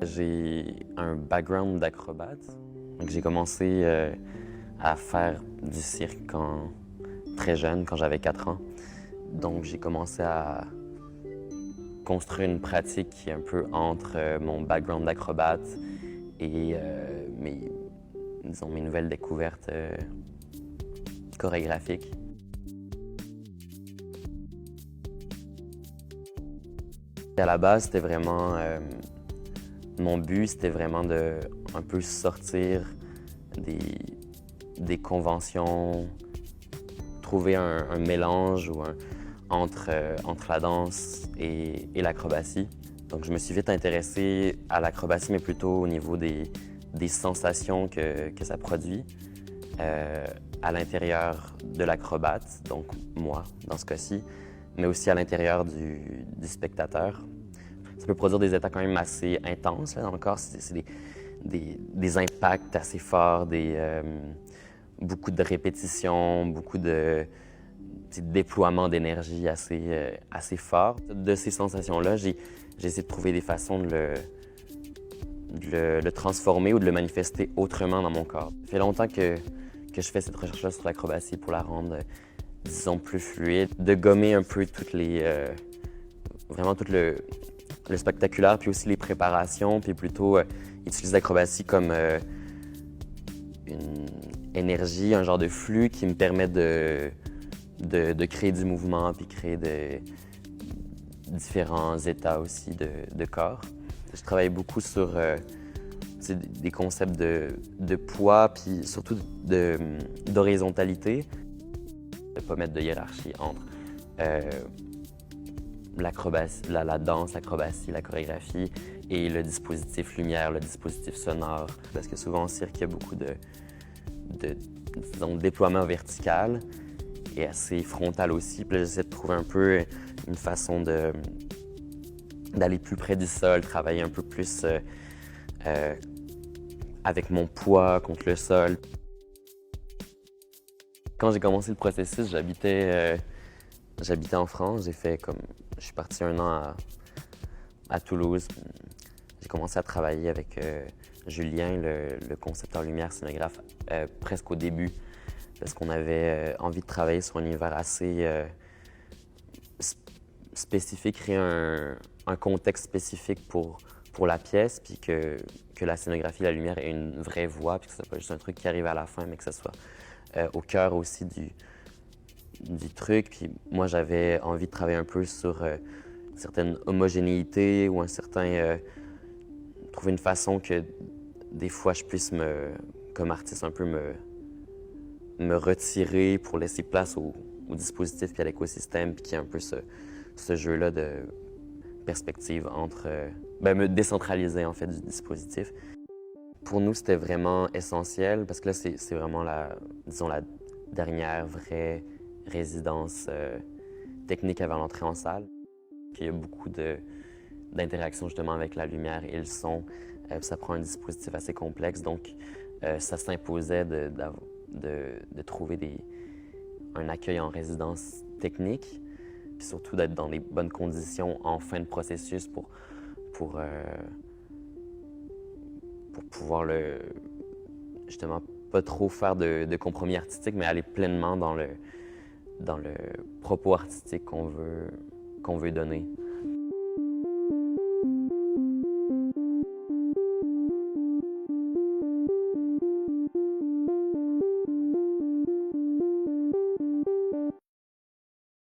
J'ai un background d'acrobate. Donc j'ai commencé à faire du cirque très jeune, quand j'avais 4 ans. Donc j'ai commencé à construire une pratique qui est un peu entre mon background d'acrobate et mes nouvelles découvertes chorégraphiques. À la base, c'était vraiment mon but, c'était vraiment de un peu sortir des conventions, trouver un mélange entre la danse et l'acrobatie. Donc je me suis vite intéressé à l'acrobatie, mais plutôt au niveau des sensations que ça produit à l'intérieur de l'acrobate, donc moi dans ce cas-ci, mais aussi à l'intérieur du spectateur. Ça peut produire des états quand même assez intenses là, dans le corps. C'est des impacts assez forts, beaucoup de répétitions, beaucoup de déploiement d'énergie assez fort. De ces sensations-là, j'ai essayé de trouver des façons de le transformer ou de le manifester autrement dans mon corps. Ça fait longtemps que je fais cette recherche-là sur l'acrobatie pour la rendre, disons, plus fluide, de gommer un peu vraiment tout le spectaculaire, puis aussi les préparations, puis plutôt utiliser l'acrobatie comme une énergie, un genre de flux qui me permet de créer du mouvement, puis créer différents états aussi de corps. Je travaille beaucoup sur des concepts de poids, puis surtout d'horizontalité. De ne pas mettre de hiérarchie entre l'acrobatie, la danse, l'acrobatie, la chorégraphie et le dispositif lumière, le dispositif sonore. Parce que souvent au cirque, il y a beaucoup de déploiement vertical et assez frontal aussi. Puis là, j'essaie de trouver un peu une façon d'aller plus près du sol, travailler un peu plus avec mon poids contre le sol. Quand j'ai commencé le processus, j'habitais en France. Je suis parti 1 an à Toulouse. J'ai commencé à travailler avec Julien, le concepteur lumière scénographe, presque au début, parce qu'on avait envie de travailler sur un univers assez spécifique, créer un contexte spécifique pour la pièce, puis que la scénographie, la lumière ait une vraie voix, puis que ce soit pas juste un truc qui arrive à la fin, mais que ce soit au cœur aussi du truc. Puis moi, j'avais envie de travailler un peu sur une certaine homogénéité ou trouver une façon que des fois je puisse comme artiste, un peu me retirer pour laisser place au dispositif puis à l'écosystème, puis qu'il y ait un peu ce jeu-là de perspective entre... me décentraliser en fait du dispositif. Pour nous, c'était vraiment essentiel parce que là, c'est vraiment disons, la dernière vraie résidence technique avant l'entrée en salle. Puis il y a beaucoup d'interaction justement avec la lumière et le son. Ça prend un dispositif assez complexe, donc ça s'imposait de trouver un accueil en résidence technique, puis surtout d'être dans les bonnes conditions en fin de processus pour pouvoir justement pas trop faire de compromis artistiques, mais aller pleinement dans le propos artistique qu'on veut donner.